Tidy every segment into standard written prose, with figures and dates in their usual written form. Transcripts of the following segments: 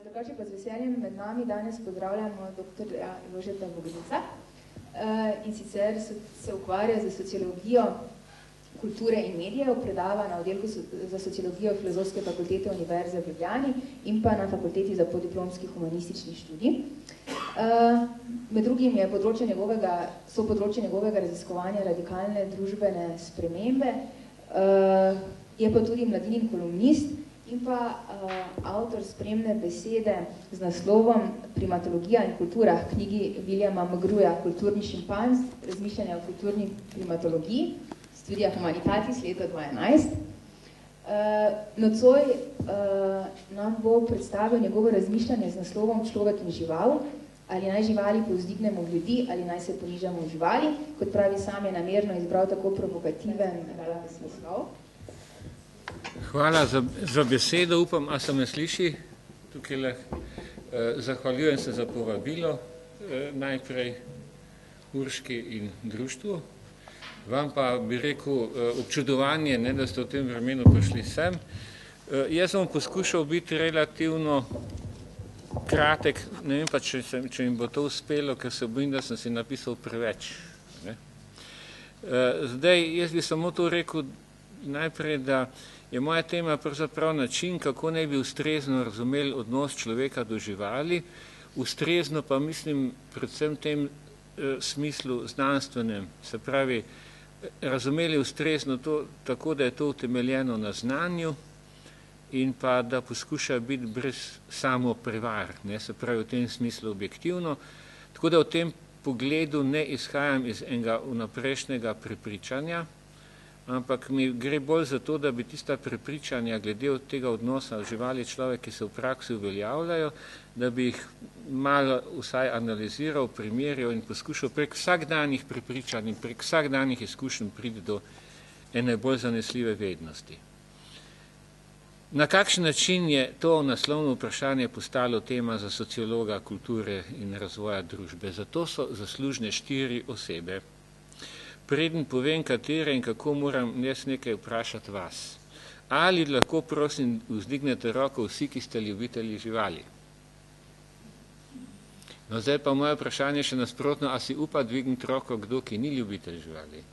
Drugače pa z veseljem med nami danes pozdravljamo dr. Jožeta Vogrica in sicer se ukvarja z sociologijo kulture in medijev, predava na oddelku za sociologijo Filozofske fakultete Univerze v Ljubljani in pa na fakulteti za podiplomski humanistični študij. Med drugim je področje njegovega raziskovanja radikalne družbene spremembe, je pa tudi mladinin kolumnist in pa avtor spremne besede z naslovom Primatologija in kultura v knjigi Williama McGruja Kulturni šimpanz, razmišljanja o kulturni primatologiji, Studija Humanitatis leta 2011. Nocoj nam bo predstavil njegovo razmišljanje z naslovom Človek in žival, ali naj živali povzdignemo v ljudi, ali naj se ponižamo v živali. Kot pravi, sam je namerno izbral tako provokativen naslov. Hvala za besedo, upam, a se me sliši tukaj. Zahvaljujem se za povabilo, najprej Urški in društvu. Vam pa bi rekel občudovanje, ne, da ste v tem vremenu prišli sem. Jaz bom poskušal biti relativno kratek, ne vem pa, če mi bo to uspelo, ker se bojim, da sem si napisal preveč. Ne. Zdaj, jaz bi samo to rekel najprej, da je moja tema pravzaprav način, kako naj bi ustrezno razumeli odnos človeka do živali, ustrezno pa mislim predvsem v tem smislu znanstvenem, se pravi, razumeli ustrezno to, tako da je to utemeljeno na znanju in pa da poskuša biti brez samo prevar, ne, se pravi v tem smislu objektivno, tako da v tem pogledu ne izhajam iz enega vnaprejšnjega prepričanja, ampak mi gre bolj za to, da bi tista prepričanja glede od tega odnosa živali človek, ki se v praksi uveljavljajo, da bi jih malo vsaj analiziral, primerjal in poskušal prek vsakdanjih prepričanj in prek vsakdanjih izkušenj priti do ene bolj zanesljive vednosti. Na kakšen način je to naslovno vprašanje postalo tema za sociologa kulture in razvoja družbe? Zato so zaslužne 4 osebe. Preden povem, katere in kako moram jaz nekaj vprašati vas. Ali lahko, prosim, vzdignete roko vsi, ki ste ljubitelji živali? No, zdaj pa moje vprašanje še nasprotno, a si upa dvigniti roko kdo, ki ni ljubitelj živali?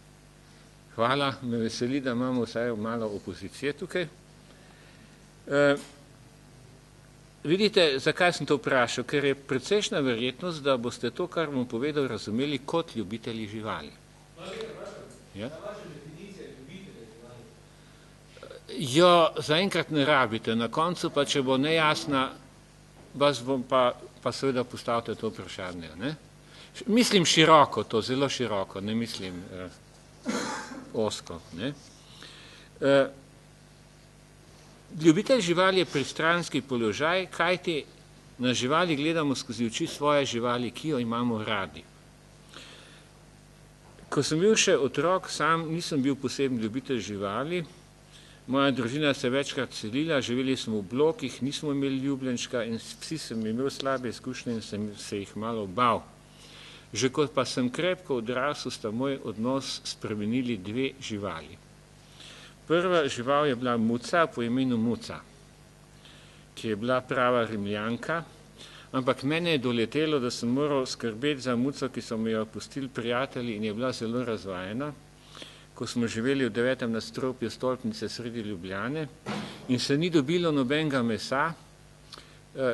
Hvala, me veseli, da imamo vsaj malo opozicije tukaj. Vidite, zakaj sem to vprašal? Ker je precejšnja verjetnost, da boste to, kar bom povedal, razumeli kot ljubitelji živali. Ja? Jo, zaenkrat ne rabite, na koncu pa, če bo nejasna, vas bom pa seveda postavite to vprašanje. Ne? Mislim široko to, zelo široko, ne mislim osko. Ne? Ljubitelj živali je pristranski položaj, kajti na živali gledamo skozi oči svoje živali, ki jo imamo radi. Ko sem bil še otrok, sam nisem bil poseben ljubitelj živali. Moja družina se večkrat selila, živeli smo v blokih, nismo imeli ljubljenčka in vsi sem imel slabe izkušnje in sem se jih malo bal. Že kot pa sem krepko odrasel, sta moj odnos spremenili 2 živali. Prva žival je bila muca po imenu Muca, ki je bila prava Rimljanka, ampak mene je doletelo, da sem moral skrbeti za muco, ki so mi jo pustili prijatelji in je bila zelo razvajena, ko smo živeli v 9. nadstropju stolpnice sredi Ljubljane in se ni dobilo nobenega mesa.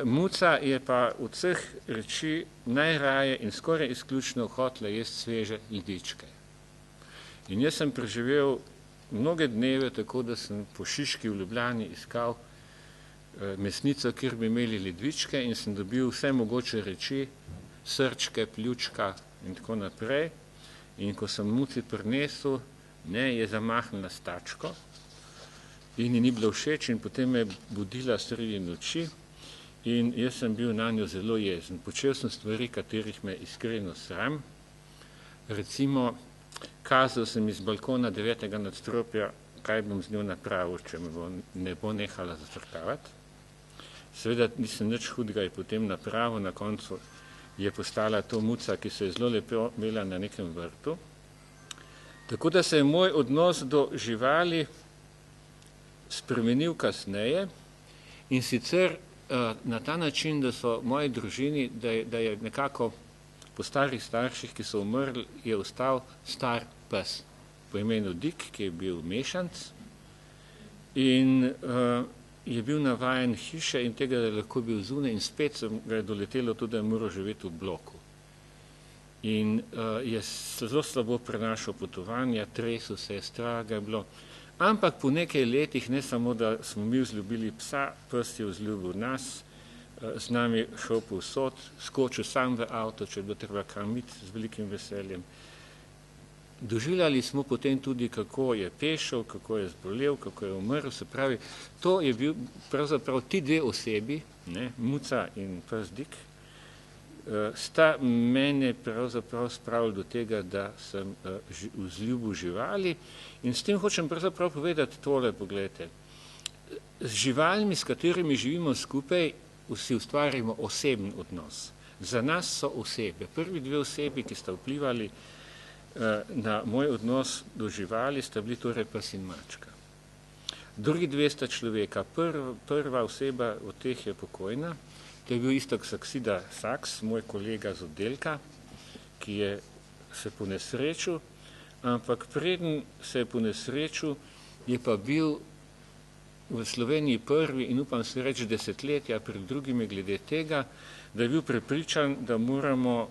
Muca je pa od vseh reči najraje in skoraj izključno hotela jesti sveže ledvičke. In jaz sem preživel mnoge dneve tako, da sem po Šiški v Ljubljani iskal mesnico, kjer bi imeli ledvičke in sem dobil vse mogoče reči, srčke, pljučka in tako naprej. In ko sem muci prinesel, ne, je zamahnila s tačko in ji ni bilo všeč in potem me je budila sredi noči in jaz sem bil na njo zelo jezen. Počel sem stvari, katerih me iskreno sram. Recimo, kazal sem iz balkona 9. nadstropja, kaj bom z njo napravil, če me ne bo nehala zafrkavati. Seveda nisem nič hudega je potem napravil, na koncu je postala to muca, ki se je zelo lepo imela na nekem vrtu. Tako da se je moj odnos do živali spremenil kasneje in sicer na ta način, da so moji družini, da je nekako po starih starših, ki so umrli, je ostal star pes po imenu Dick, ki je bil mešanc in je bil navajen hiše in tega, da je lahko bil zunaj in spet ga je doletelo tudi, da je moral živeti v bloku. In je zelo slabo prenašal potovanja, tresel se je, strah ga je bilo. Ampak po nekaj letih, ne samo, da smo mi vzljubili psa, pes je vzljubil nas, z nami šel povsod, skočil sam v avto, če je bilo treba kamiti z velikim veseljem. Doživljali smo potem tudi, kako je pešel, kako je zbolel, kako je umrl, se pravi, to je bil pravzaprav ti dve osebi, ne, Muca in pes Dick, sta mene pravzaprav spravili do tega, da sem vzljubil živali in s tem hočem pravzaprav povedati tole, pogledajte. Z živalmi, s katerimi živimo skupaj, vsi ustvarimo oseben odnos. Za nas so osebe. Prvi dve osebi, ki sta vplivali na moj odnos do živali, sta bili torej pes in mačka. Drugi dve sta človeka. Prva oseba od teh je pokojna, to je bil Iztok Saksida Saks, moj kolega z oddelka, ki je se ponesrečil, ampak preden se je ponesrečil, je pa bil v Sloveniji prvi in upam se reči desetletja pred drugimi glede tega, da je bil prepričan, da moramo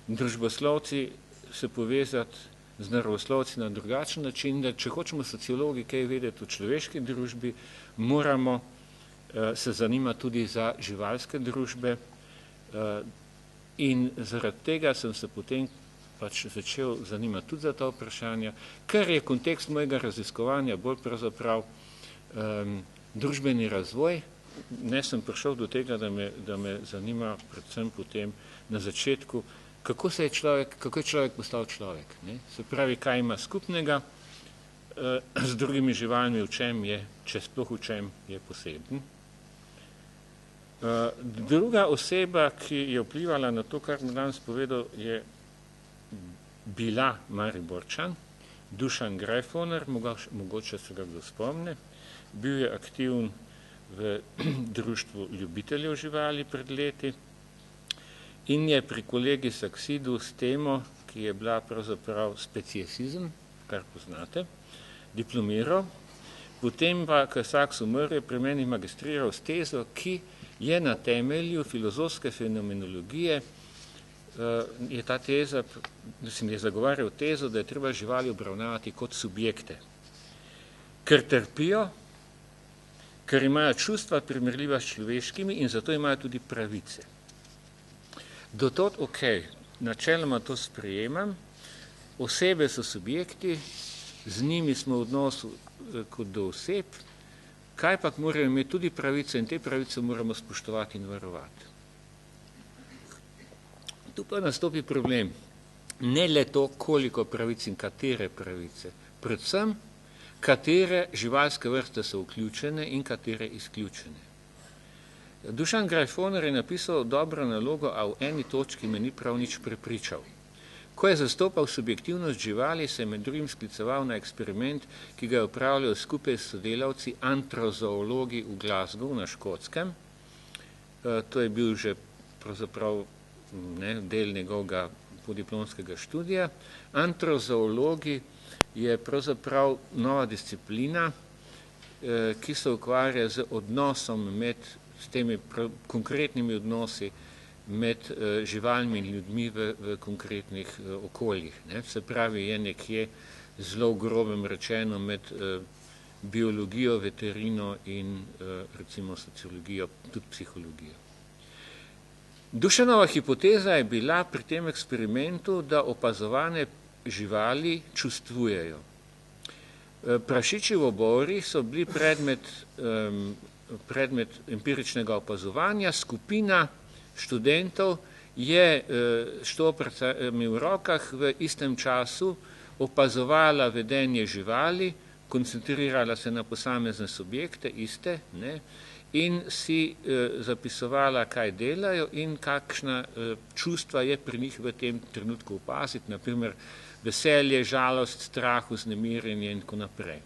družboslovci se povezati z naravoslovci na drugačen način, da če hočemo sociologi kaj vedeti v človeški družbi, moramo se zanimati tudi za živalske družbe in zaradi tega sem se potem pač začel zanimati tudi za ta vprašanja, ker je kontekst mojega raziskovanja bolj pravzaprav družbeni razvoj. Ne sem prišel do tega, da me zanima predvsem potem na začetku, kako je človek postal človek. Ne? Se pravi, kaj ima skupnega z drugimi živalmi, v čem je, če sploh v čem je poseben. Druga oseba, ki je vplivala na to, kar bom danes povedal, je bila Mariborčan, Dušan Greifhoner, mogoče se ga kdo spomne. Bil je aktiven v društvu ljubiteljev živali pred leti in je pri kolegi Saksidu s temo, ki je bila pravzaprav speciesizem, kar poznate, diplomiral. Potem pa, ko je Saks umrl, je pri meni magistriral s tezo, ki je na temelju filozofske fenomenologije, je ta teza, da sem je zagovarjal tezo, da je treba živali obravnavati kot subjekte, ker trpijo, ker imajo čustva primerljiva s človeškimi in zato imajo tudi pravice. Do tod, ok, načeloma to sprejemam, osebe so subjekti, z njimi smo v odnosu kot do oseb, kaj pa morajo imeti tudi pravice in te pravice moramo spoštovati in varovati. Tu pa nastopi problem. Ne le to, koliko pravic in katere pravice, predvsem katere živalske vrste so vključene in katere izključene. Dušan Greifhoner je napisal dobro nalogo, a v eni točki me ni prav nič prepričal. Ko je zastopal subjektivnost živali, se je med drugim skliceval na eksperiment, ki ga je opravljal skupaj s sodelavci antrozoologi v Glasgow na Škotskem. To je bil že pravzaprav del njegovega podiplomskega študija. Antrozoologi je pravzaprav nova disciplina, ki se ukvarja z odnosom s temi konkretnimi odnosi med živalmi in ljudmi v konkretnih okoljih. Ne? Se pravi, je nekje zelo grobem rečeno med biologijo, veterino in recimo sociologijo, tudi psihologijo. Dušanova hipoteza je bila pri tem eksperimentu, da opazovane živali čustvujejo. Prašiči v obori so bili predmet empiričnega opazovanja, skupina študentov je štoprcami v rokah v istem času opazovala vedenje živali, koncentrirala se na posamezne subjekte, iste, ne, in si zapisovala, kaj delajo in kakšna čustva je pri njih v tem trenutku opaziti, naprimer veselje, žalost, strah, vznemirjenje in tako naprej.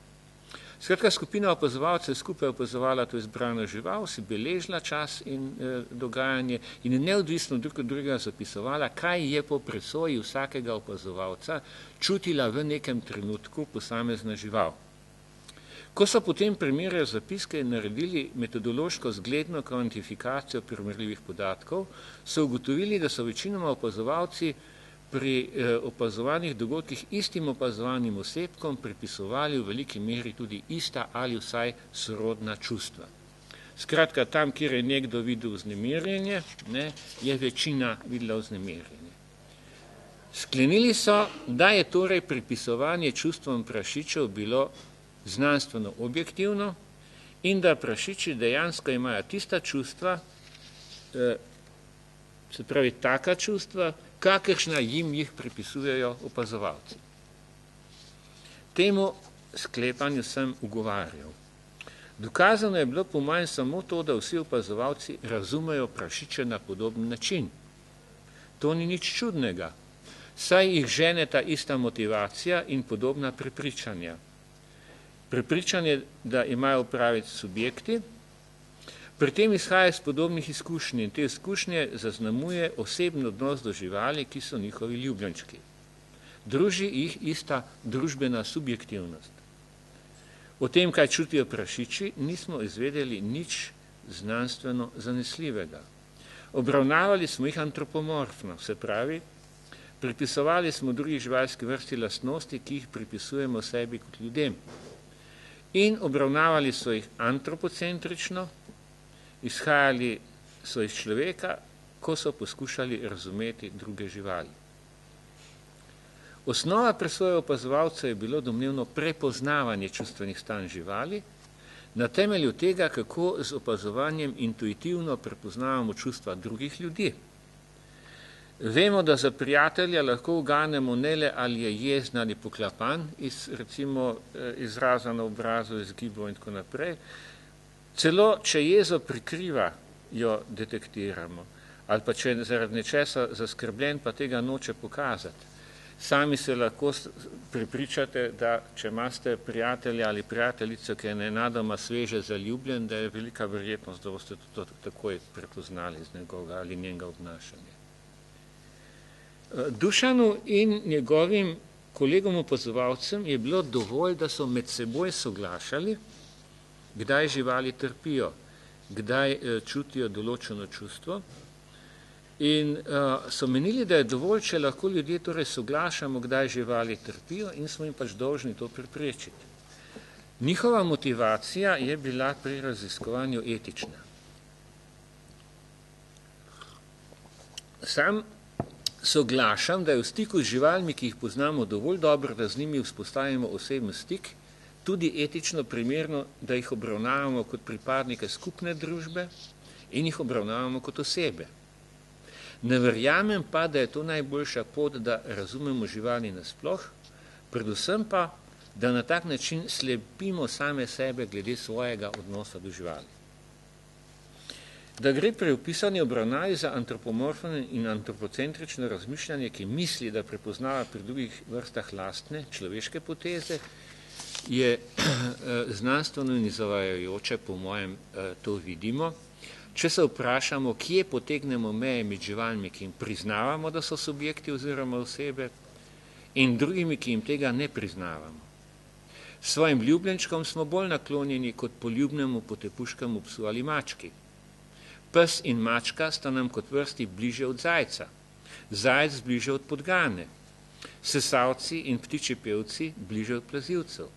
Skratka, skupina opazovalcev skupaj opazovala to izbrano žival, si beležila čas in dogajanje in neodvisno drug od drugega zapisovala, kaj je po presoji vsakega opazovalca čutila v nekem trenutku posamezna žival. Ko so potem primerjali zapiske in naredili metodološko zgledno kvantifikacijo primerljivih podatkov, so ugotovili, da so večinoma opazovalci pri opazovanih dogodkih istim opazovanim osebkom pripisovali v veliki meri tudi ista ali vsaj sorodna čustva. Skratka, tam, kjer je nekdo videl vznemirjenje, je večina videla vznemirjenje. Sklenili so, da je torej pripisovanje čustvom prašičev bilo znanstveno objektivno in da prašiči dejansko imajo tista čustva, se pravi taka čustva, kakršna jih pripisujejo opazovalci. Temu sklepanju sem ugovarjal. Dokazano je bilo po mojem samo to, da vsi opazovalci razumejo prašiče na podoben način. To ni nič čudnega, saj jih žene ta ista motivacija in podobna prepričanja. Prepričanje, da imajo opraviti subjekti, pri tem izhaja iz podobnih izkušnj in te izkušnje zaznamuje osebni odnos do živali, ki so njihovi ljubljenčki. Druži jih ista družbena subjektivnost. O tem, kaj čutijo prašiči, nismo izvedeli nič znanstveno zanesljivega. Obravnavali smo jih antropomorfno, se pravi, pripisovali smo drugih živalskih vrsti lastnosti, ki jih pripisujemo sebi kot ljudem. In obravnavali so jih antropocentrično, izhajali so iz človeka, ko so poskušali razumeti druge živali. Osnova presoje opazovalcev je bilo domnevno prepoznavanje čustvenih stanj živali, na temelju tega, kako z opazovanjem intuitivno prepoznavamo čustva drugih ljudi. Vemo, da za prijatelja lahko uganemo ne le ali je jezen ali poklapan, recimo izraza na obrazu, izgibov in tako naprej. Celo, če jezo prikriva, jo detektiramo. Ali pa če zaradi nečesa zaskrbljen, pa tega noče pokazati. Sami se lahko prepričate, da če imate prijatelja ali prijateljico, ki je nenadoma sveže zaljubljen, da je velika verjetnost, da boste to takoj prepoznali z njegovega ali njenega obnašanja. Dušanu in njegovim kolegom opazovalcem je bilo dovolj, da so med seboj soglašali, kdaj živali trpijo, kdaj čutijo določeno čustvo in so menili, da je dovolj, če lahko ljudje torej soglašamo, kdaj živali trpijo in smo jim pač dolžni to preprečiti. Njihova motivacija je bila pri raziskovanju etična. Sam soglašam, da je v stiku z živalmi, ki jih poznamo dovolj dobro, da z njimi vzpostavimo osebni stik, tudi etično primerno, da jih obravnavamo kot pripadnike skupne družbe in jih obravnavamo kot osebe. Ne verjamem pa, da je to najboljša pot, da razumemo živali nasploh, predvsem pa, da na tak način slepimo same sebe glede svojega odnosa do živali. Da gre pri opisani obravnavi za antropomorfno in antropocentrično razmišljanje, ki misli, da prepoznava pri drugih vrstah lastne človeške poteze, je znanstveno in zavajajoče, po mojem, to vidimo. Če se vprašamo, kje potegnemo meje med živalmi, ki jim priznavamo, da so subjekti oziroma osebe, in drugimi, ki jim tega ne priznavamo. Svojim ljubljenčkom smo bolj naklonjeni kot poljubnemu potepuškemu psu ali mački. Pes in mačka sta nam kot vrsti bliže od zajca, zajec bliže od podgane, sesavci in ptiči pevci bliže od plazilcev,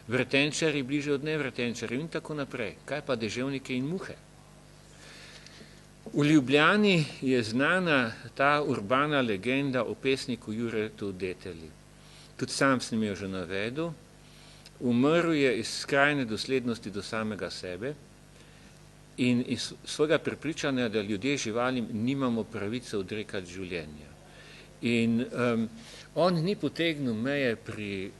vretenčari bliže od nevretenčarjev in tako naprej. Kaj pa deževnike in muhe? V Ljubljani je znana ta urbana legenda o pesniku Juretu Detelji. Tudi sam sem jo že navedel. Umrl je iz skrajne doslednosti do samega sebe in iz svojega prepričanja, da ljudje živalim nimamo pravice odrekati življenja. In on ni potegnil meje pri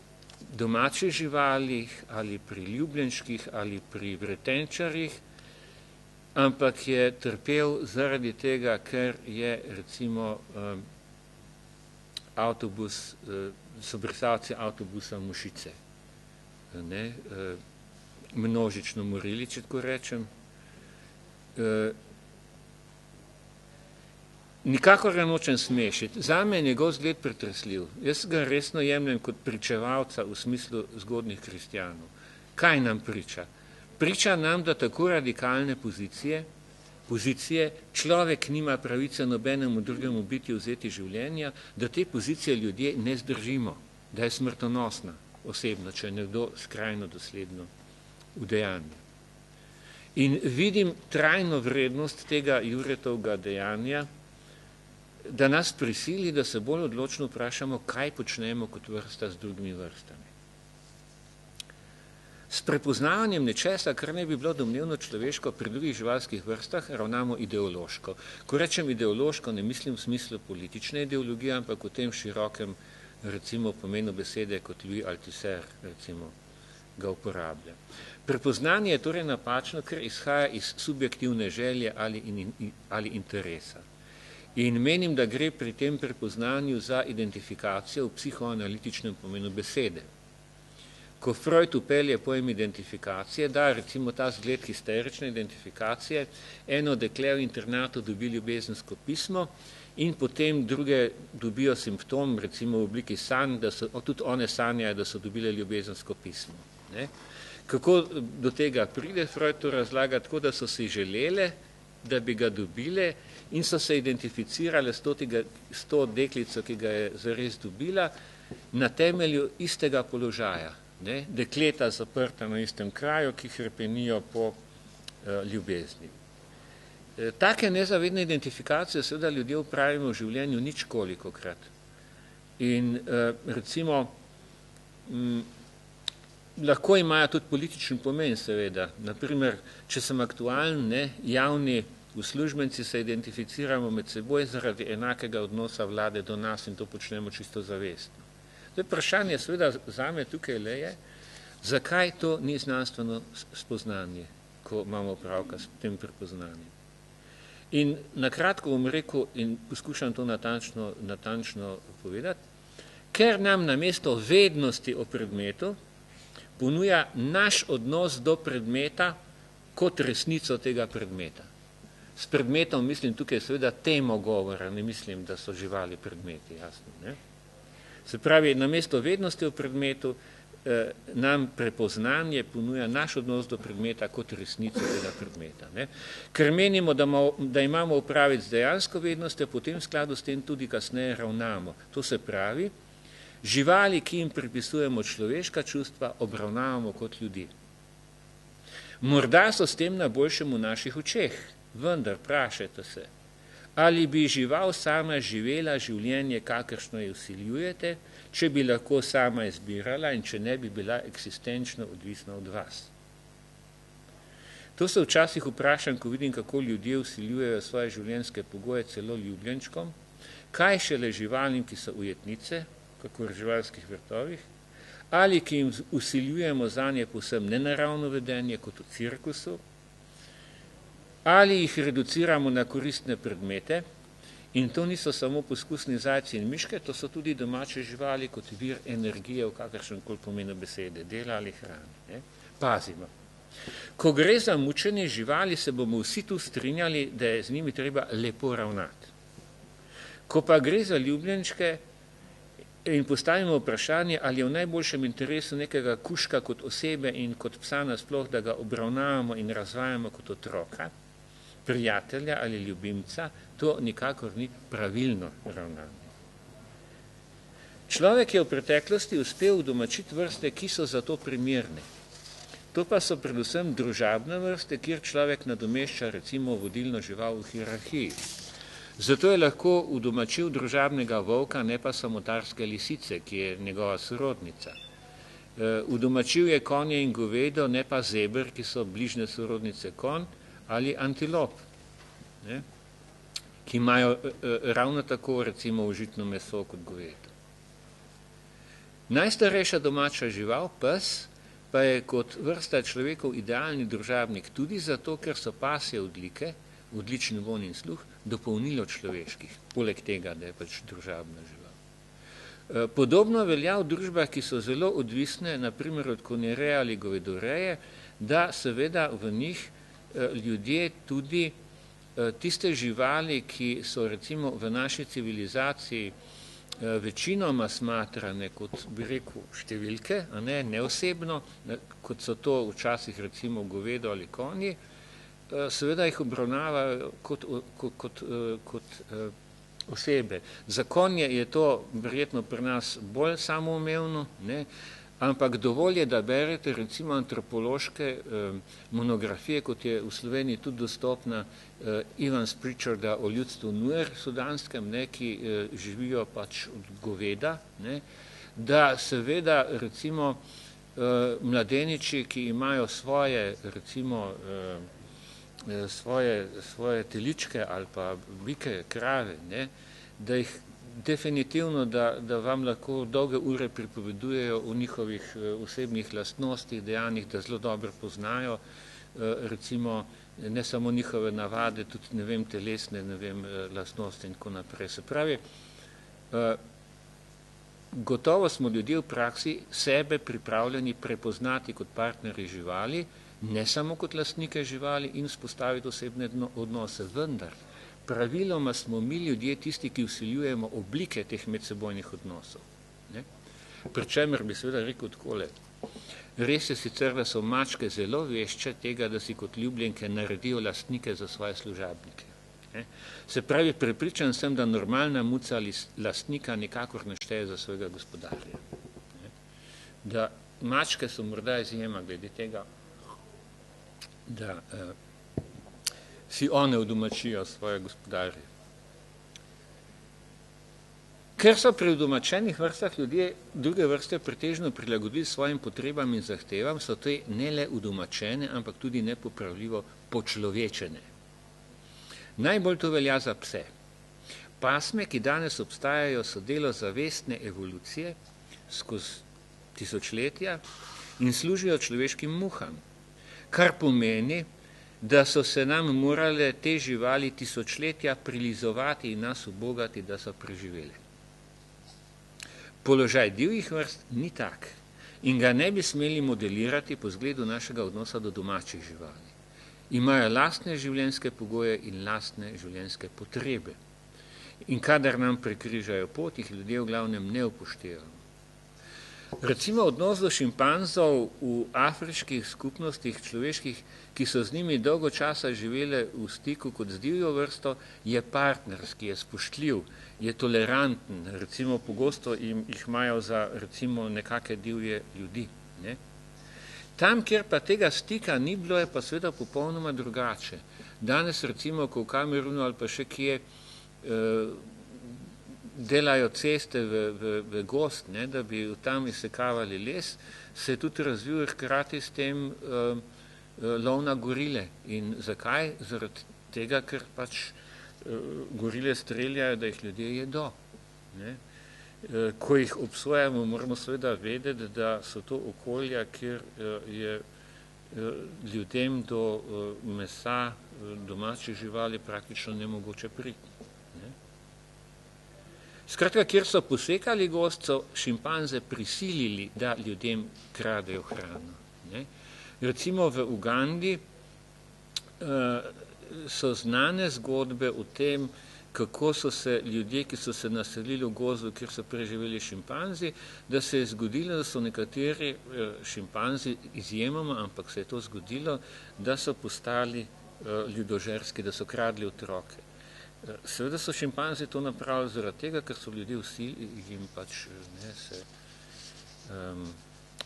domačih živalih ali pri ljubljenčkih ali pri vretenčarjih, ampak je trpel zaradi tega, ker je recimo so brisalci avtobusa Mušice. množično morili, če tako rečem. Nikakor ga nočem smešiti. Zame je njegov zgled pretresljiv. Jaz ga resno jemljem kot pričevalca v smislu zgodnjih kristjanov. Kaj nam priča? Priča nam, da tako radikalne pozicije človek nima pravice nobenemu drugemu biti vzeti življenja, da te pozicije ljudje ne zdržimo, da je smrtonosna osebno, če je nekdo skrajno dosledno udejanja. In vidim trajno vrednost tega Juretovega dejanja, da nas prisili, da se bolj odločno vprašamo, kaj počnemo kot vrsta z drugimi vrstami. S prepoznavanjem nečesa, kar ne bi bilo domnevno človeško pri drugih živalskih vrstah, ravnamo ideološko. Ko rečem ideološko, ne mislim v smislu politične ideologije, ampak v tem širokem, recimo, pomenu besede, kot Louis Althusser, recimo, ga uporablja. Prepoznanje je torej napačno, ker izhaja iz subjektivne želje ali interesa. In menim, da gre pri tem prepoznanju za identifikacijo v psihoanalitičnem pomenu besede. Ko Freud upelje pojem identifikacije, da recimo ta zgled histerične identifikacije, eno dekle v internatu dobi ljubezensko pismo in potem druge dobijo simptom, recimo v obliki sanj, da so tudi one sanjajo, da so dobile ljubezensko pismo. Ne? Kako do tega pride? Freud to razlaga tako, da so si želele, da bi ga dobile in so se identificirale s to deklico, ki ga je zares dobila, na temelju istega položaja. Ne? Dekleta zaprta na istem kraju, ki hrepenijo po ljubezni. Take nezavedne identifikacije seveda ljudje upravimo v življenju ničkolikokrat. In recimo lahko imajo tudi političen pomen, seveda. Naprimer, če sem aktualen, javni uslužbenci se identificiramo med seboj zaradi enakega odnosa vlade do nas in to počnemo čisto zavestno. To je vprašanje, seveda, zame tukaj le je, zakaj to ni znanstveno spoznanje, ko imamo opravka s tem prepoznanjem. In na kratko bom rekel in poskušam to natančno povedati, ker nam namesto vednosti o predmetu ponuja naš odnos do predmeta kot resnico tega predmeta. S predmetom mislim tukaj seveda temo govora, ne mislim, da so živali predmeti, jasno. Ne? Se pravi, namesto vednosti o predmetu nam prepoznanje ponuja naš odnos do predmeta kot resnico tega predmeta. Ne? Ker menimo, da imamo opraviti z dejansko vednostjo, potem v skladu s tem tudi kasneje ravnamo. To se pravi, živali, ki jim pripisujemo človeška čustva, obravnavamo kot ljudi. Morda so s tem na boljšem v naših očeh, vendar vprašajte se, ali bi žival sama živela življenje, kakršno jo vsiljujete, če bi lahko sama izbirala in če ne bi bila eksistenčno odvisna od vas. To se včasih vprašam, ko vidim, kako ljudje vsiljujejo svoje življenjske pogoje celo ljubljenčkom, kaj šele živalim, ki so ujetnice, kako v živalskih vrtovih, ali ki jim vsiljujemo zanje povsem nenaravno vedenje, kot v cirkusu, ali jih reduciramo na koristne predmete, in to niso samo poskusni zajci in miške, to so tudi domače živali kot vir energije v kakršenkoli pomenu besede, dela ali hrane. Ne? Pazimo. Ko gre za mučenje živali, se bomo vsi tu strinjali, da je z njimi treba lepo ravnati. Ko pa gre za ljubljenčke in postavimo vprašanje, ali je v najboljšem interesu nekega kužka kot osebe in kot psa nasploh, da ga obravnavamo in razvajamo kot otroka, prijatelja ali ljubimca, to nikakor ni pravilno ravnanje. Človek je v preteklosti uspel udomačiti vrste, ki so za to primerne. To pa so predvsem družabne vrste, kjer človek nadomešča recimo vodilno žival v hierarhiji. Zato je lahko udomačil družabnega volka, ne pa samotarske lisice, ki je njegova sorodnica. Udomačil je konje in govedo, ne pa zeber, ki so bližne sorodnice konj, ali antilop, ne, ki imajo ravno tako recimo užitno meso kot govedo. Najstarejša domača žival, pes, pa je kot vrsta človekov idealni družabnik tudi zato, ker so pasje odlike, odličen von in sluh, dopolnilo človeških, poleg tega, da je pač družabna žival. Podobno velja v družbah, ki so zelo odvisne, naprimer od konjereje ali govedoreje, da seveda v njih ljudje tudi tiste živali, ki so recimo v naši civilizaciji večinoma smatrane kot, bi rekel, številke, a ne neosebno, kot so to včasih recimo govedo ali konji, seveda jih obravnavajo kot osebe. Za konje je to verjetno pri nas bolj samoumevno, ne? Ampak dovolj je, da berete recimo antropološke monografije, kot je v Sloveniji tudi dostopna Ivan Pritcharda o ljudstvu Nuer sudanskem, ne, ki živijo pač od goveda, ne, da seveda recimo mladeniči, ki imajo svoje recimo svoje teličke ali pa bike, krave, ne, da jih definitivno, da vam lahko dolge ure pripovedujejo o njihovih osebnih lastnostih, dejanjih, da zelo dobro poznajo recimo ne samo njihove navade, tudi ne vem, telesne, ne vem, lastnosti in tako naprej. Se pravi, gotovo smo ljudje v praksi sebe pripravljeni prepoznati kot partnerji živali, ne samo kot lastnike živali in vzpostaviti osebne odnose, vendar praviloma smo mi ljudje tisti, ki vsiljujemo oblike teh medsebojnih odnosov. Ne? Pri čemer bi seveda rekel takole. Res je sicer, da so mačke zelo vešče tega, da si kot ljubljenke naredijo lastnike za svoje služabnike. Ne? Se pravi, prepričan sem, da normalna muca ali lastnika nikakor ne šteje za svojega gospodarja. Ne? Da mačke so morda izjema glede tega, da si one udomačijo svoje gospodarje. Ker so pri udomačenih vrstah ljudje druge vrste pretežno prilagodili svojim potrebam in zahtevam, so te ne le udomačene, ampak tudi nepopravljivo počlovečene. Najbolj to velja za pse. Pasme, ki danes obstajajo, so delo zavestne evolucije skozi tisočletja in služijo človeškim muham, kar pomeni, da so se nam morale te živali tisočletja prilizovati in nas ubogati, da so preživeli. Položaj divjih vrst ni tak in ga ne bi smeli modelirati po zgledu našega odnosa do domačih živali. Imajo lastne življenjske pogoje in lastne življenjske potrebe. In kadar nam prekrižajo pot, jih ljudje v glavnem ne upoštevajo. Recimo odnos do šimpanzov v afriških skupnostih človeških, ki so z njimi dolgo časa živele v stiku kot z divjo vrsto, je partnerski, je spoštljiv, je toleranten, recimo pogosto jih imajo za recimo nekake divje ljudi. Ne? Tam, kjer pa tega stika ni bilo, je pa seveda popolnoma drugače. Danes recimo, ko v Kamerunu ali pa še kje delajo ceste v gost, ne, da bi tam izsekavali les, se je tudi razvil hkrati s tem lov na gorile. In zakaj? Zaradi tega, ker pač gorile streljajo, da jih ljudje jedo. Ne. Ko jih obsojamo, moramo seveda vedeti, da so to okolja, kjer je ljudem do mesa domačih živali praktično nemogoče priti. Skratka, kjer so posekali gost, so šimpanze prisilili, da ljudem kradejo hrano. Ne? Recimo v Ugandi so znane zgodbe o tem, kako so se ljudje, ki so se naselili v gozdu, kjer so preživeli šimpanzi, da se je zgodilo, da so nekateri šimpanzi izjemoma, ampak se je to zgodilo, da so postali ljudožerski, da so kradli otroke. Seveda so šimpanzi to napravili zaradi tega, ker so ljudje vsi jim pač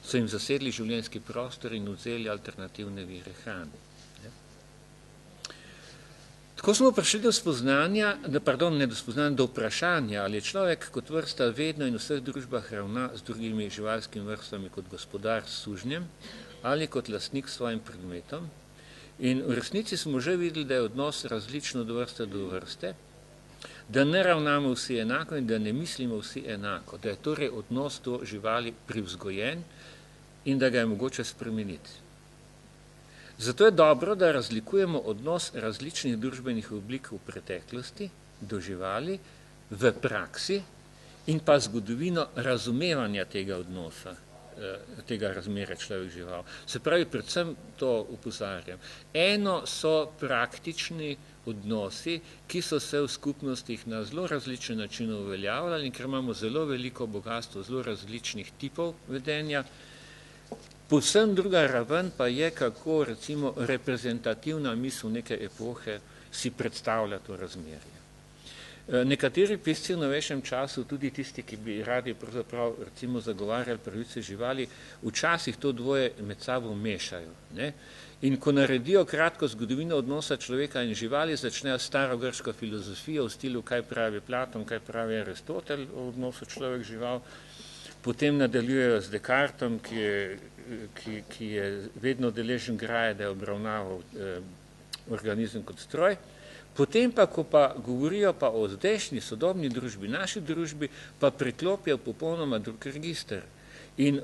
so jim zasedli življenjski prostor in vzeli alternativne vire hrane. Tako smo prišli do spoznanja, do vprašanja, ali je človek kot vrsta vedno in v vseh družbah ravna z drugimi živalskimi vrstami kot gospodar s sužnjem ali kot lastnik s svojim predmetom. In v resnici smo že videli, da je odnos različno od vrste do vrste, da ne ravnamo vsi enako in da ne mislimo vsi enako, da je torej odnos do živali privzgojen in da ga je mogoče spremeniti. Zato je dobro, da razlikujemo odnos različnih družbenih oblik v preteklosti do živali v praksi in pa zgodovino razumevanja tega odnosa tega razmerja človek-žival. Se pravi, predvsem to upozarjam. Eno so praktični odnosi, ki so se v skupnostih na zelo različne načine uveljavljali in ker imamo zelo veliko bogatstvo zelo različnih tipov vedenja. Povsem druga raven pa je, kako recimo reprezentativna misel neke epohe si predstavlja to razmerje. Nekateri pisci v novejšem času, tudi tisti, ki bi radi pravzaprav recimo zagovarjali pravice živali, včasih to dvoje med sabo mešajo. Ne? In ko naredijo kratko zgodovino odnosa človeka in živali, začnejo starogrško filozofijo v stilu, kaj pravi Platon, kaj pravi Aristotel o odnosu človek-žival, potem nadaljujejo z Descartom, ki je vedno deležen graje, da je obravnaval organizem kot stroj. Potem pa, ko pa govorijo pa o zdajšnji sodobni družbi, naši družbi, pa priklopijo popolnoma drug register. In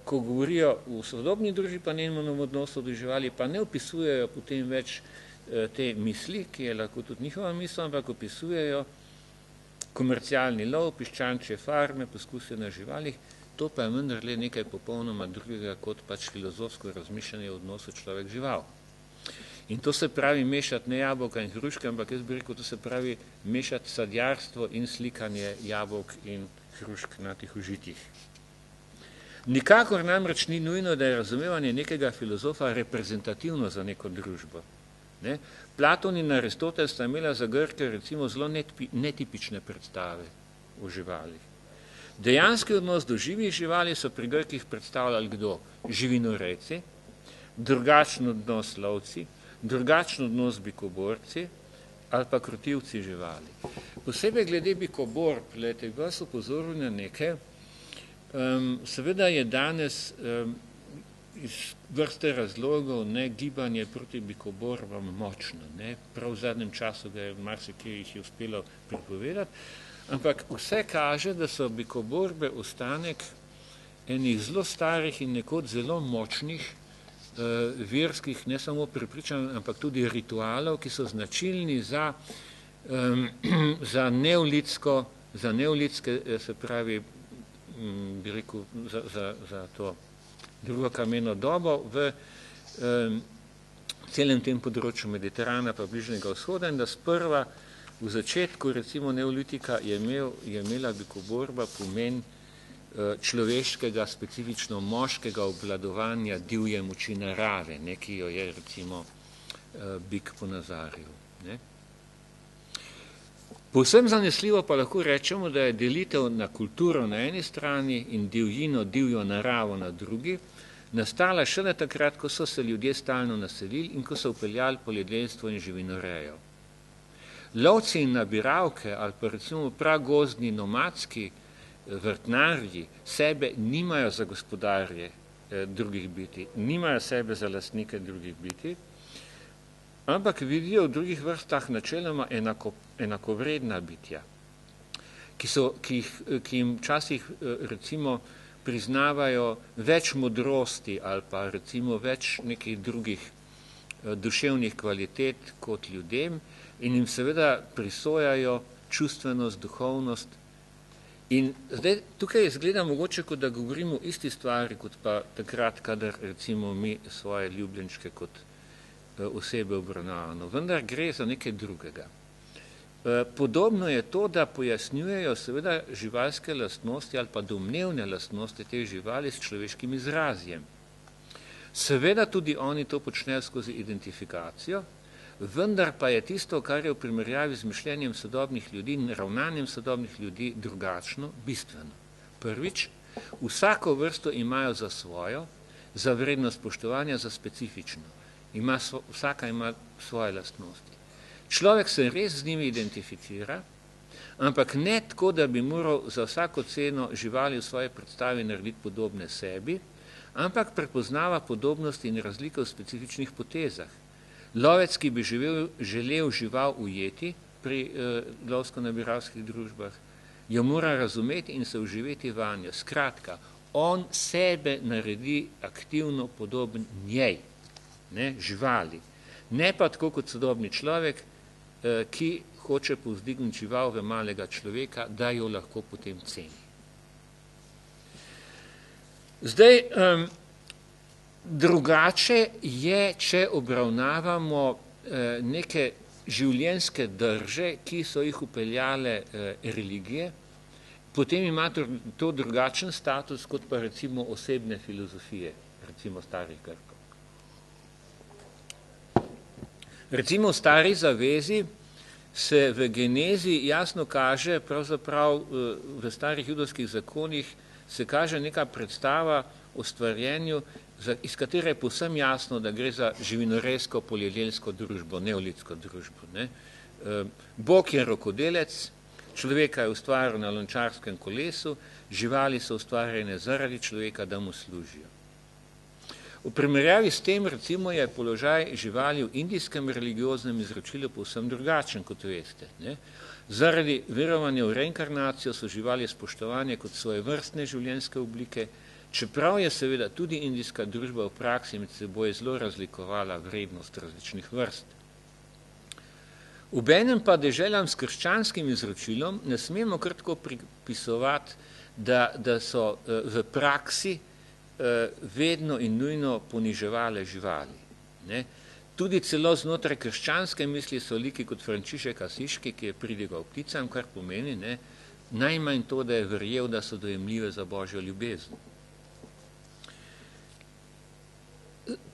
ko govorijo v sodobni družbi pa njenem odnosu do živali, pa ne opisujejo potem več te misli, ki je lahko tudi njihova misel, ampak opisujejo komercialni lov, piščančje farme, poskuse na živalih, to pa je vendarle nekaj popolnoma drugega kot pač filozofsko razmišljanje o odnosu človek-žival. In to se pravi mešati ne jabolka in hruške, ampak jaz bi rekel, to se pravi mešati sadjarstvo in slikanje jabolk in hrušk na tih užitjih. Nikakor namreč ni nujno, da je razumevanje nekega filozofa reprezentativno za neko družbo. Ne? Platon in Aristotel sta imela za Grke recimo zelo netipične predstave o živalih. Dejanski odnos do živih živali so pri Grkih predstavljali kdo? Živinorejci, drugačen odnos lovci, drugačen odnos bikoborci ali pa krotilci živali. Posebej glede bikoborb, gledajte, vas upozoril na nekaj, seveda je danes iz vrste razlogov gibanje proti bikoborbam močno. Ne? Prav v zadnjem času ga je marsikje jih je uspelo pripovedati, ampak vse kaže, da so bikoborbe ostanek enih zelo starih in nekoč zelo močnih verskih, ne samo prepričanj, ampak tudi ritualov, ki so značilni za neolitske, se pravi, bi rekel, za to drugo kameno dobo v celem tem področju Mediterana pa Bližnjega vzhoda in da sprva v začetku recimo neolitika je imela bikoborba pomen človeškega, specifično moškega obvladovanja divje moči narave, ki jo je recimo bik ponazaril. Ne? Povsem zanesljivo pa lahko rečemo, da je delitev na kulturo na eni strani in divjo naravo na drugi nastala šele takrat, ko so se ljudje stalno naselili in ko so upeljali poljedelstvo in živinorejo. Lovci in nabiralke ali pa recimo pragozdni nomadski vrtnarji sebe nimajo za gospodarje drugih biti, nimajo sebe za lastnike drugih biti, ampak vidijo v drugih vrstah načeloma enakovredna bitja, ki jim včasih recimo priznavajo več modrosti ali pa recimo več nekih drugih duševnih kvalitet kot ljudem in jim seveda prisojajo čustvenost, duhovnost. In zdaj tukaj izgleda mogoče, kot da govorimo isti stvari, kot pa takrat, kadar recimo mi svoje ljubljenčke kot osebe obravnavamo. Vendar gre za nekaj drugega. Podobno je to, da pojasnjujejo seveda živalske lastnosti ali pa domnevne lastnosti teh živali s človeškim izrazjem. Seveda tudi oni to počnejo skozi identifikacijo, vendar pa je tisto, kar je v primerjavi z mišljenjem sodobnih ljudi in ravnanjem sodobnih ljudi drugačno, bistveno. Prvič, vsako vrsto imajo za svojo, za vredno spoštovanja, za specifično. Vsaka ima svoje lastnosti. Človek se res z njimi identificira, ampak ne tako, da bi moral za vsako ceno živali v svoje predstavi narediti podobne sebi, ampak prepoznava podobnosti in razlike v specifičnih potezah. Lovec, ki bi želel žival ujeti pri lovsko-nabiralskih družbah, jo mora razumeti in se vživeti vanjo. Skratka, on sebe naredi aktivno podoben njej, ne, živali. Ne pa tako kot sodobni človek, ki hoče povzdigniti žival v malega človeka, da jo lahko potem ceni. Zdaj, drugače je, če obravnavamo neke življenjske drže, ki so jih upeljale religije, potem ima to drugačen status, kot pa recimo osebne filozofije, recimo starih Grkov. Recimo v Stari zavezi se v genezi jasno kaže, pravzaprav v starih judovskih zakonih se kaže neka predstava o stvarjenju, iz katere je povsem jasno, da gre za živinorejsko poljedelsko družbo, neolitsko družbo. Ne? Bog je rokodelec, človeka je ustvaril na lončarskem kolesu, živali so ustvarjene zaradi človeka, da mu služijo. V primerjavi s tem, recimo, je položaj živali v indijskem religioznem izročilu povsem drugačen, kot veste. Ne? Zaradi verovanja v reinkarnacijo so živali spoštovanje kot svoje vrstne življenjske oblike, čeprav je seveda tudi indijska družba v praksi med seboj zelo razlikovala vrednost različnih vrst. Obenem pa deželam s krščanskim izročilom ne smemo kar tako pripisovati, da so v praksi vedno in nujno poniževale živali. Ne? Tudi celo znotraj krščanske misli so liki kot Frančišek Asiški, ki je pridigal pticam, kar pomeni najmanj to, da je verjel, da so dojemljive za Božjo ljubezen.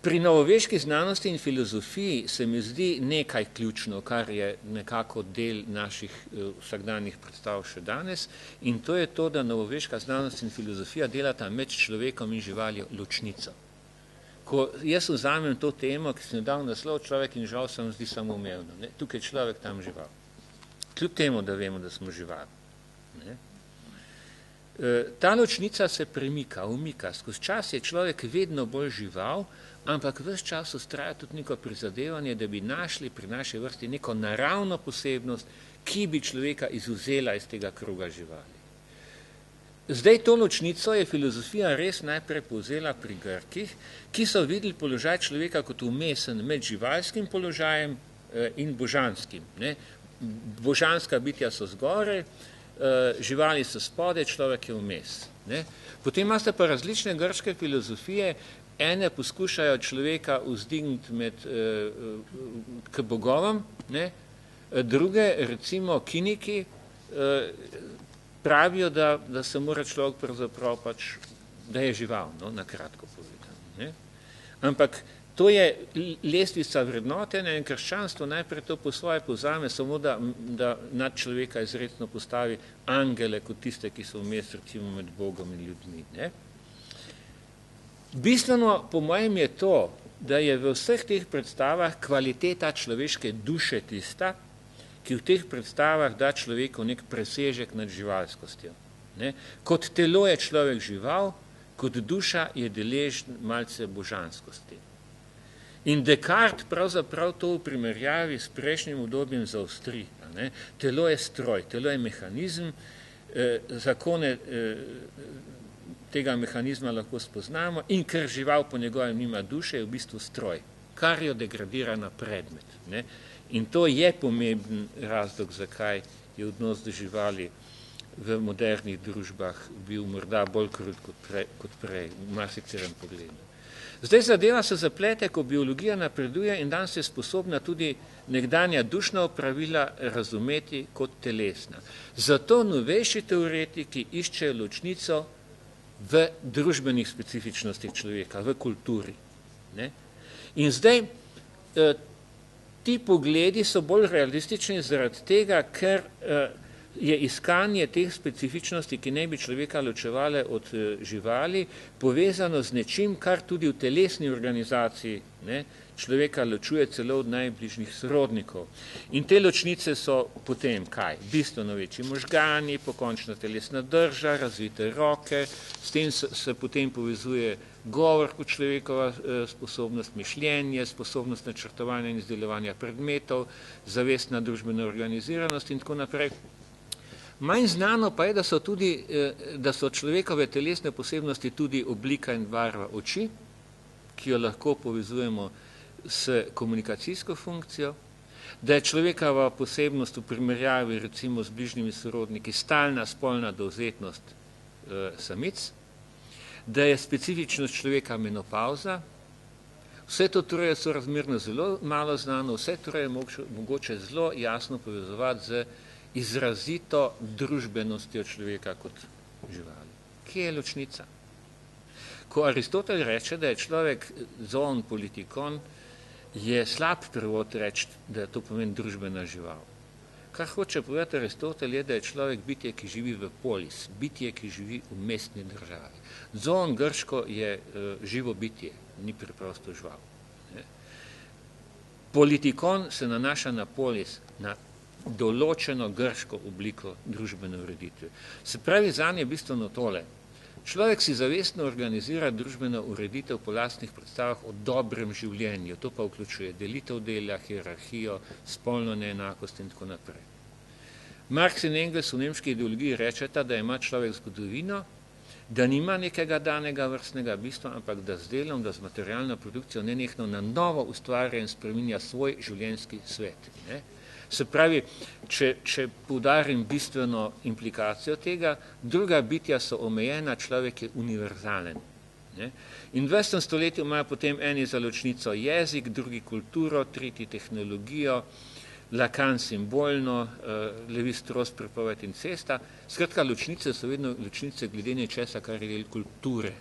Pri novoveški znanosti in filozofiji se mi zdi nekaj ključno, kar je nekako del naših vsakdanjih predstav še danes, in to je to, da novoveška znanost in filozofija delata med človekom in živaljo ločnico. Ko jaz vzamem to temo, ki sem dal naslov Človek in žival, se mi zdi samoumevno. Ne? Tukaj je človek, tam žival. Kljub temu, da vemo, da smo živali. Ne? Ta ločnica se premika, umika. Skozi čas je človek vedno bolj žival, ampak ves čas ustraja tudi neko prizadevanje, da bi našli pri naši vrsti neko naravno posebnost, ki bi človeka izvzela iz tega kroga živali. Zdaj to ločnico je filozofija res najprej povzela pri Grkih, ki so videli položaj človeka kot vmesen med živalskim položajem in božanskim. Ne? Božanska bitja so zgoraj, živali so spode, človek je vmes. Ne? Potem imate pa različne grške filozofije, ene poskušajo človeka vzdigniti k bogovom, ne? Druge, recimo kiniki, pravijo, da se mora človek pravzaprav pač, da je žival, no, na kratko povedano. Ne? Ampak to je lestvica vrednotenja in krščanstvo najprej to po svoje povzame, samo da nad človeka izrecno postavi angele kot tiste, ki so vmes recimo med Bogom in ljudmi. Ne? Bistveno po mojem je to, da je v vseh teh predstavah kvaliteta človeške duše tista, ki v teh predstavah da človeku nek presežek nad živalskostjo. Ne? Kot telo je človek žival, kot duša je deležen malce božanskosti. In Descartes pravzaprav to v primerjavi s prejšnjim obdobjem zaostri. Ne? Telo je stroj, telo je mehanizem, zakone tega mehanizma lahko spoznamo in ker žival po njegovem nima duše, je v bistvu stroj, kar jo degradira na predmet. Ne? In to je pomemben razlog, zakaj je odnos do živali v modernih družbah bil morda bolj krut kot prej, v marsikterem pogledu. Zdaj zadeva se zaplete, ko biologija napreduje in danes je sposobna tudi nekdanja dušna opravila razumeti kot telesna. Zato novejši teoretiki iščejo ločnico v družbenih specifičnostih človeka, v kulturi. Ne? In zdaj ti pogledi so bolj realistični zaradi tega, ker je iskanje teh specifičnosti, ki ne bi človeka ločevale od živali, povezano z nečim, kar tudi v telesni organizaciji človeka ločuje celo od najbližjih sorodnikov. In te ločnice so potem kaj? Bistveno večji možgani, pokončna telesna drža, razvite roke, s tem se potem povezuje govor kot človekova sposobnost mišljenja, sposobnost načrtovanja in izdelovanja predmetov, zavestna družbena organiziranost in tako naprej. Manj znano pa je, da so človekove telesne posebnosti tudi oblika in barva oči, ki jo lahko povezujemo s komunikacijsko funkcijo, da je človekova posebnost v primerjavi recimo z bližnjimi sorodniki stalna spolna dovzetnost samic, da je specifičnost človeka menopauza. Vse to torej so razmerno zelo malo znano, vse torej je mogoče zelo jasno povezovati z izrazito družbenostjo človeka kot živali. Kje je ločnica? Ko Aristotel reče, da je človek zoon politikon, je slab prevod reči, da to pomeni družbena žival. Kar hoče povedati Aristotel je, da je človek bitje, ki živi v polis, bitje, ki živi v mestni državi. Zoon grško je živo bitje, ni preprosto žival. Politikon se nanaša na polis, na določeno grško obliko družbene ureditve. Se pravi, zanje je bistveno tole. Človek si zavestno organizira družbeno ureditev po lastnih predstavah o dobrem življenju. To pa vključuje delitev dela, hierarhijo, spolno neenakost in tako naprej. Marx in Engels v nemški ideologiji rečeta, da ima človek zgodovino, da nima nekega danega vrstnega bistva, ampak da z delom, da z materialno produkcijo nenehno na novo ustvarja in spreminja svoj življenjski svet. Ne? Se pravi, če poudarim bistveno implikacijo tega, druga bitja so omejena, človek je univerzalen. Ne? In v 20. stoletju imajo potem eni za ločnico jezik, drugi kulturo, tretji tehnologijo, Lacan simbolno, Levi-Strauss prepoved incesta. Skratka, ločnice so vedno ločnice glede nečesa, kar je del kulture.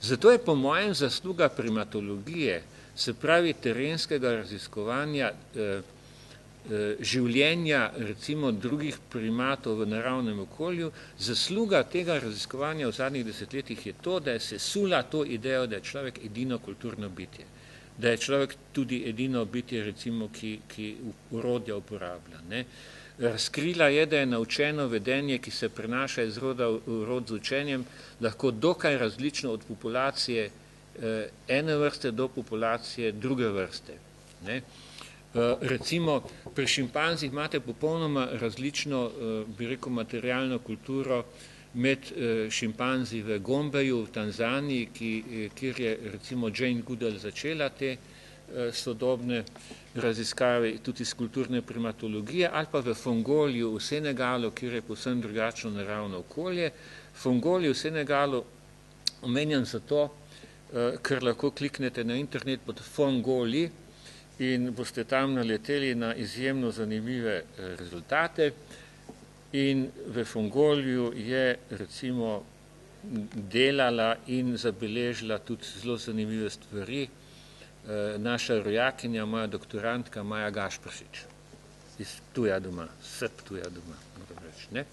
Zato je po mojem zasluga primatologije, se pravi terenskega raziskovanja življenja recimo drugih primatov v naravnem okolju, zasluga tega raziskovanja v zadnjih desetletjih je to, da je sesula to idejo, da je človek edino kulturno bitje. Da je človek tudi edino bitje, recimo, ki orodja uporablja. Ne? Razkrila je, da je naučeno vedenje, ki se prenaša iz roda v rod z učenjem, lahko dokaj različno od populacije ene vrste do populacije druge vrste. Ne? Recimo, pri šimpanzih imate popolnoma različno, bi rekel, materialno kulturo med šimpanzi v Gombeju, v Tanzaniji, kjer je recimo Jane Goodall začela te sodobne raziskave tudi iz kulturne primatologije, ali pa v Fongoliju v Senegalu, kjer je povsem drugačno naravno okolje. Fongoliju v Senegalu omenjam zato, ker lahko kliknete na internet pod Fongoli, in boste tam naleteli na izjemno zanimive rezultate. In v Fongoliju je recimo delala in zabeležila tudi zelo zanimive stvari naša rojakinja, moja doktorantka Maja Gašperšič iz Tuja doma, Tuja doma, moram reči, ne?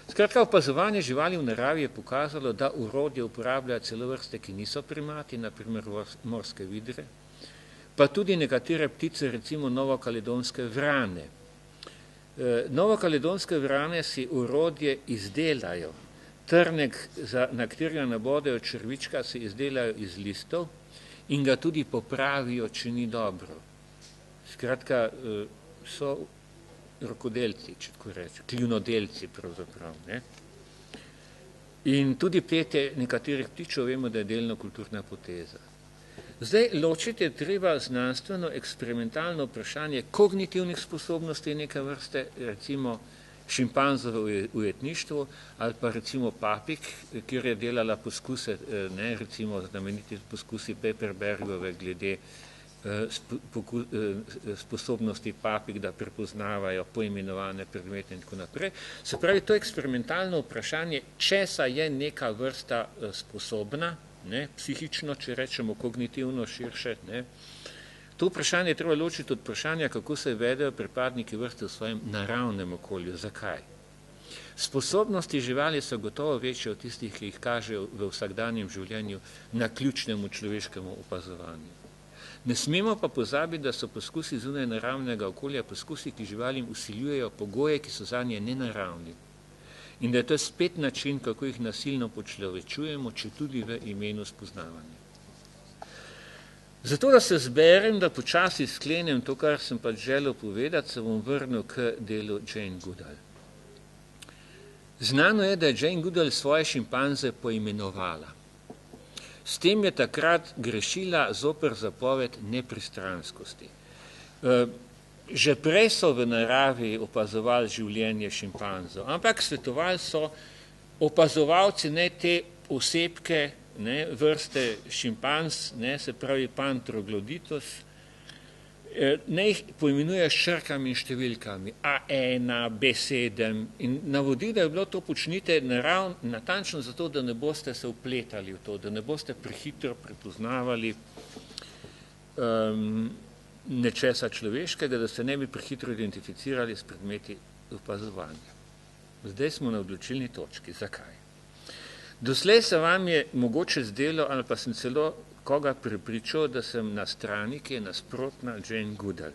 Skratka, opazovanje živali v naravi je pokazalo, da orodje uporabljajo celo vrste, ki niso primati, na primer morske vidre, pa tudi nekatere ptice, recimo novokaledonske vrane. Novokaledonske vrane si orodje izdelajo. Trnek, na katerega nabodejo črvička, si izdelajo iz listov in ga tudi popravijo, če ni dobro. Skratka, so rokodelci, če tako reče, kljunodelci pravzaprav. Ne? In tudi petje nekaterih ptičev vemo, da je delno kulturna poteza. Zdaj, ločiti je treba znanstveno eksperimentalno vprašanje kognitivnih sposobnosti neke vrste, recimo šimpanzov v ujetništvu, ali pa recimo papig, kjer je delala poskuse, ne, recimo znameniti poskusi Pepperbergove glede sposobnosti papig, da prepoznavajo poimenovane predmete in tako naprej. Se pravi, to eksperimentalno vprašanje, česa je neka vrsta sposobna, ne, psihično, če rečemo kognitivno širše, ne. To vprašanje je treba ločiti od vprašanja, kako se vedejo pripadniki vrste v svojem naravnem okolju. Zakaj? Sposobnosti živali so gotovo večje od tistih, ki jih kažejo v vsakdanjem življenju na ključnemu človeškemu opazovanju. Ne smemo pa pozabiti, da so poskusi zunaj naravnega okolja poskusi, ki živalim vsiljujejo pogoje, ki so zanje nenaravni. In da je to spet način, kako jih nasilno počlovečujemo, če tudi v imenu spoznavanja. Zato, da se zberem, da počasi sklenem to, kar sem pač želel povedati, se bom vrnil k delu Jane Goodall. Znano je, da je Jane Goodall svoje šimpanze poimenovala. S tem je takrat grešila zoper zapoved nepristranskosti. Že prej so v naravi opazovali življenje šimpanzov, ampak svetovali so opazovalci, ne, te osebke, ne, vrste šimpans, ne, se pravi pan troglodytes, ne jih poimenuje s črkami in številkami, A1, B7 in navodilo je bilo to počnite natančno zato, da ne boste se upletali v to, da ne boste prehitro prepoznavali nečesa človeškega, da se ne bi prehitro identificirali s predmeti opazovanja. Zdaj smo na odločilni točki. Zakaj? Doslej se vam je mogoče zdelo, ali pa sem celo koga prepričal, da sem na strani, ki je nasprotna Jane Goodall.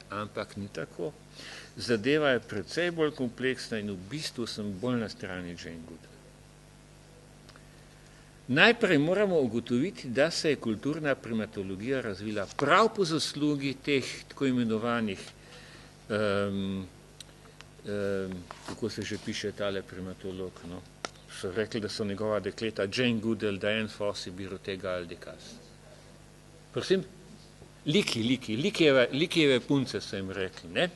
Ampak ni tako. Zadeva je precej bolj kompleksna in v bistvu sem bolj na strani Jane Goodall. Najprej moramo ugotoviti, da se je kulturna primatologija razvila prav po zaslugi teh tako imenovanih, kako se že piše tale primatolog, no? So rekli, da so njegova dekleta Jane Goodall, Diane Fossey, Birute Galdikas. Prosim? Likijeve punce so jim rekli, ne?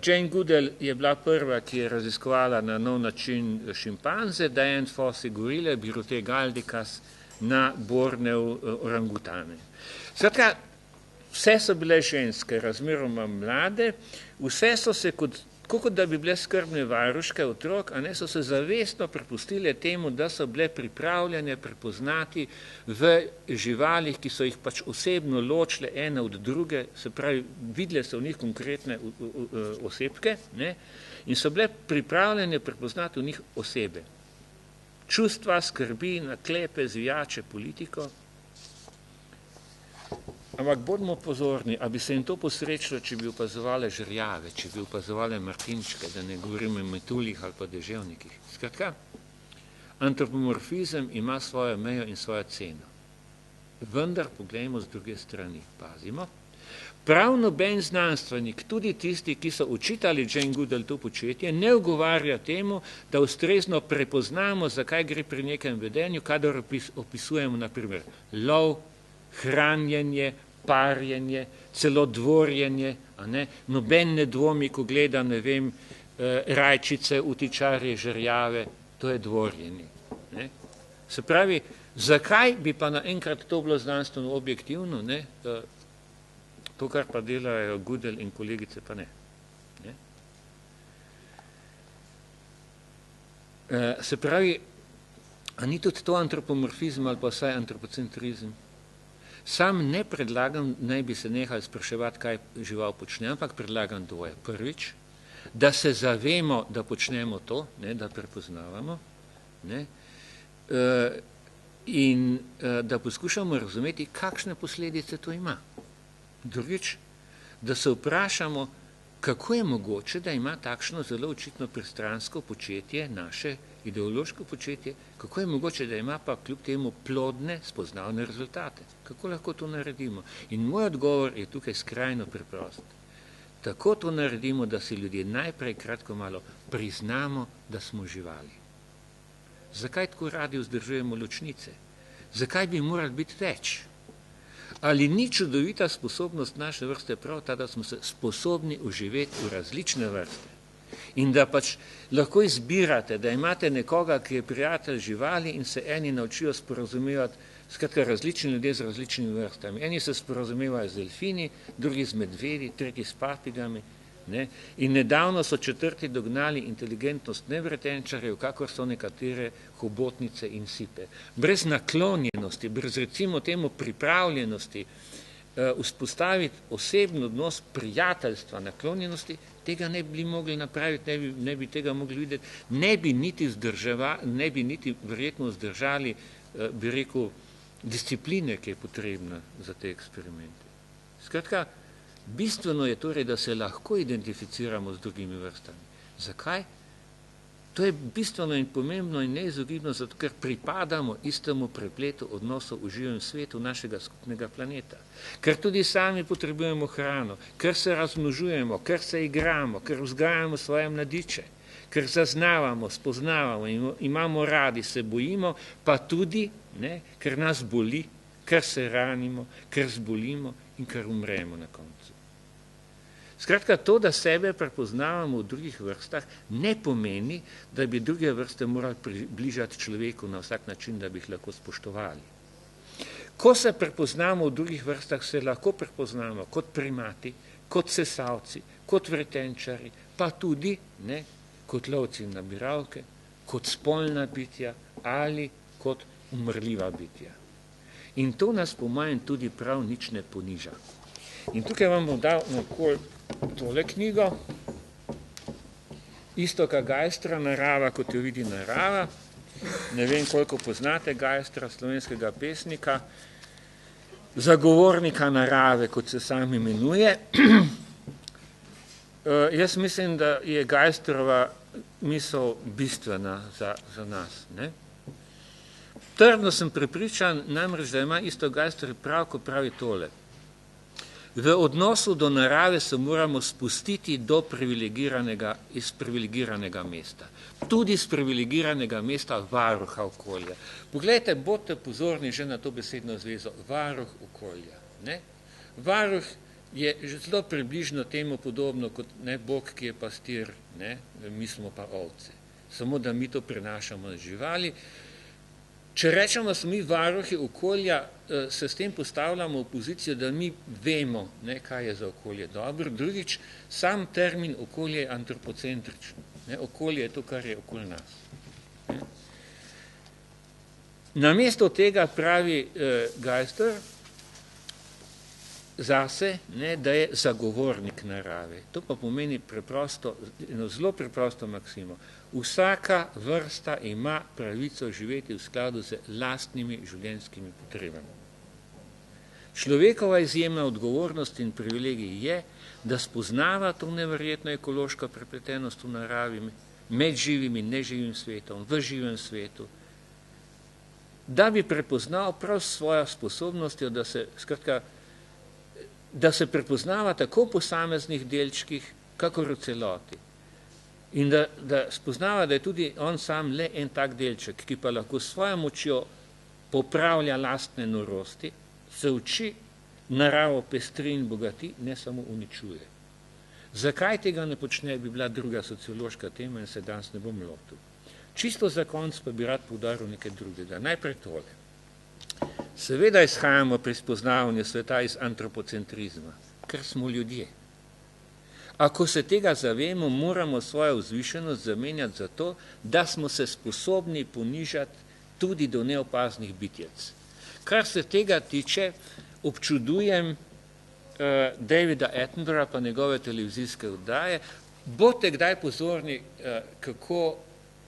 Jane Goodall je bila prva, ki je raziskovala na nov način šimpanze, Diane Fossey gorile, Birute Galdikas na Borneu orangutane. Skratka, vse so bile ženske, razmeroma mlade, vse so se kot da bi bile skrbne varuške otrok, a ne so se zavestno prepustile temu, da so bile pripravljene prepoznati v živalih, ki so jih pač osebno ločile ene od druge, se pravi, videle so v njih konkretne osebke, ne, in so bile pripravljene prepoznati v njih osebe. Čustva, skrbi, naklepe, zvijače, politiko. Ampak bodimo pozorni, a bi se jim to posrečilo, če bi opazovali žrjave, če bi opazovali martinčke, da ne govorimo o metuljih ali pa deževnikih. Skratka, antropomorfizem ima svojo mejo in svojo ceno. Vendar poglejmo z druge strani, pazimo. Prav noben znanstvenik, tudi tisti, ki so učitali Jane Goodall to početje, ne ugovarja temu, da ustrezno prepoznamo, zakaj gre pri nekem vedenju, kadar opisujemo, na primer, lov, hranjenje, parjenje, celo dvorjenje, a ne? Noben ne dvomi, ko gleda, ne vem, rajčice, utičarje, žerjave, to je dvorjenje. Ne? Se pravi, zakaj bi pa naenkrat to bilo znanstveno objektivno, ne? To, kar pa delajo Goodall in kolegice, pa ne. Ne? Se pravi, a ni tudi to antropomorfizem ali pa vsaj antropocentrizem? Sam ne predlagam, naj bi se nehali spraševati, kaj žival počne, ampak predlagam dvoje. Prvič, da se zavemo, da počnemo to, ne, da prepoznavamo, ne, in da poskušamo razumeti, kakšne posledice to ima. Drugič, da se vprašamo, kako je mogoče, da ima takšno zelo očitno pristransko početje, naše ideološko početje, kako je mogoče, da ima pa kljub temu plodne, spoznavne rezultate. Kako lahko to naredimo? In moj odgovor je tukaj skrajno preprost. Tako to naredimo, da si ljudje najprej kratko malo priznamo, da smo živali. Zakaj tako radi vzdržujemo ločnice? Zakaj bi morali biti več? Ali ni čudovita sposobnost naše vrste prav ta, da smo se sposobni uživeti v različne vrste? In da pač lahko izbirate, da imate nekoga, ki je prijatelj živali in se eni naučijo sporazumevati, skratka različni ljudje z različnimi vrstami. Eni se sporazumevajo z delfini, drugi z medvedi, tretji s papigami. Ne? In nedavno so četrti dognali inteligentnost nevretenčarjev, kakor so nekatere hobotnice in sipe. Brez naklonjenosti, brez recimo temu pripravljenosti vzpostaviti osebni odnos prijateljstva, naklonjenosti, tega ne bi mogli napraviti, ne bi tega mogli videti, ne bi niti verjetno vzdržali, bi rekel, discipline, ki je potrebna za te eksperimente. Skratka, bistveno je torej, da se lahko identificiramo z drugimi vrstami. Zakaj? To je bistveno in pomembno in neizogibno, zato ker pripadamo istemu prepletu odnosov v živem svetu našega skupnega planeta. Ker tudi sami potrebujemo hrano, ker se razmnožujemo, ker se igramo, ker vzgajamo svoje mladiče, ker zaznavamo, spoznavamo, imamo radi, se bojimo, pa tudi, ne, ker nas boli, ker se ranimo, ker zbolimo in ker umremo na koncu. Skratka, to, da sebe prepoznavamo v drugih vrstah, ne pomeni, da bi druge vrste morali približati človeku na vsak način, da bi jih lahko spoštovali. Ko se prepoznamo v drugih vrstah, se lahko prepoznamo kot primati, kot sesalci, kot vretenčari, pa tudi kot lovci in nabiralke, kot spolna bitja ali kot umrljiva bitja. In to nas po mojem tudi prav nič ne poniža. In tukaj vam bom dal nakoli tole knjigo, Iztoka Geistra, Narava, kot jo vidi narava. Ne vem, koliko poznate Geistra, slovenskega pesnika, zagovornika narave, kot se sam imenuje. Jaz mislim, da je Geistrova misel bistvena za nas. Trdno sem prepričan, namreč, da ima Iztok Geister prav, ko pravi tole. V odnosu do narave se moramo spustiti iz privilegiranega mesta. Tudi iz privilegiranega mesta varuha okolja. Poglejte, bodite pozorni že na to besedno zvezo, varuh okolja. Varuh je zelo približno temu podobno kot Bog, ki je pastir, mi smo pa ovce. Samo da mi to prenašamo na živali. Če rečemo, da smo mi varuhi okolja, se s tem postavljamo v pozicijo, da mi vemo, kaj je za okolje dobro. Drugič, sam termin okolje je antropocentričen. Okolje je to, kar je okoli nas. Namesto tega pravi Geister zase, da je zagovornik narave. To pa pomeni eno zelo preprosto maksimo. Vsaka vrsta ima pravico živeti v skladu z lastnimi življenjskimi potrebami. Človekova izjemna odgovornost in privilegij je, da spoznava to neverjetno ekološko prepletenost v naravi med živim in neživim svetom, v živem svetu, da bi prepoznal prav svojo sposobnostjo, da se prepoznava tako v posameznih delčkih, kakor v celoti. In da spoznava, da je tudi on sam le en tak delček, ki pa lahko s svojo močjo popravlja lastne norosti, se uči, naravo pestri in bogati, ne samo uničuje. Zakaj tega ne počne, bi bila druga sociološka tema in se danes ne bom lotil. Čisto za konec pa bi rad poudaril nekaj drugega. Najprej tole. Seveda izhajamo pri spoznavanju sveta iz antropocentrizma, ker smo ljudje. Ako se tega zavemo, moramo svojo vzvišenost zamenjati za to, da smo se sposobni ponižati tudi do neopaznih bitjec. Kar se tega tiče, občudujem Davida Attenborougha pa njegove televizijske oddaje. Bodite kdaj pozorni, kako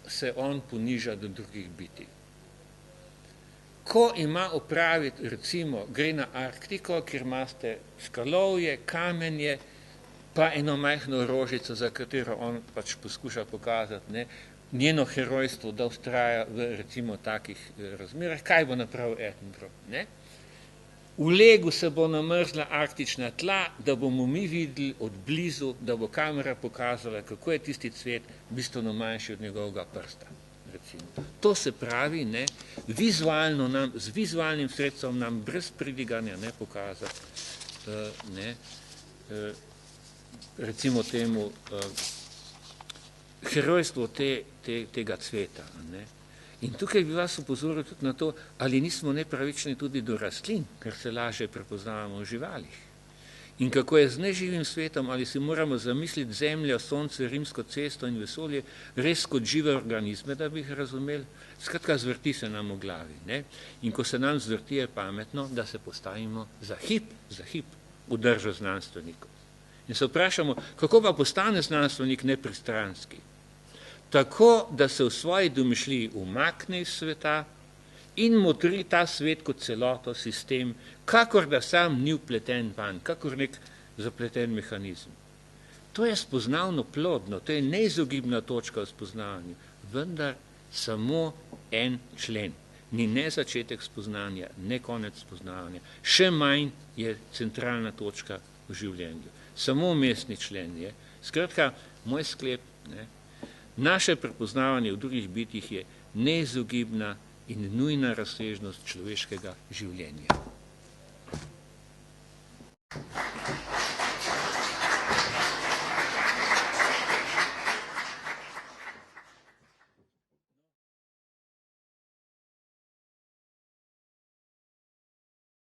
se on poniža do drugih bitij. Ko ima opraviti, recimo, gre na Arktiko, kjer imate skalovje, kamenje, pa eno majhno rožico, za katero on pač poskuša pokazati njeno herojstvo, da vztraja v recimo takih razmerah. Kaj bo napravil Attenborough? V legu se bo namrzla arktična tla, da bomo mi videli od blizu, da bo kamera pokazala, kako je tisti cvet bistveno manjši od njegovega prsta. Recimo. To se pravi, vizualno nam, z vizualnim sredstvom nam brez pridiganja pokazati recimo temu herojstvo tega cveta. In tukaj bi vas upozoril tudi na to, ali nismo nepravični tudi do rastlin, ker se lažje prepoznavamo v živalih. In kako je z neživim svetom, ali si moramo zamisliti Zemljo, Sonce, Rimsko cesto in vesolje res kot žive organizme, da bi jih razumeli? Skratka, zvrti se nam v glavi. In ko se nam zvrti, je pametno, da se postavimo za hip v držo znanstvenikov. In se vprašamo, kako pa postane znanstvenik nepristranski? Tako, da se v svoji domišljiji umakne iz sveta in motri ta svet kot celoto, sistem, kakor da sam ni vpleten vanj, kakor nek zapleten mehanizem. To je spoznavno plodno, to je neizogibna točka v spoznavanju, vendar samo en člen. Ni ne začetek spoznanja, ne konec spoznavanja. Še manj je centralna točka v življenju. Samo umestni člen je. Skratka, moj sklep, naše prepoznavanje v drugih bitjih je neizogibna in nujna razsežnost človeškega življenja.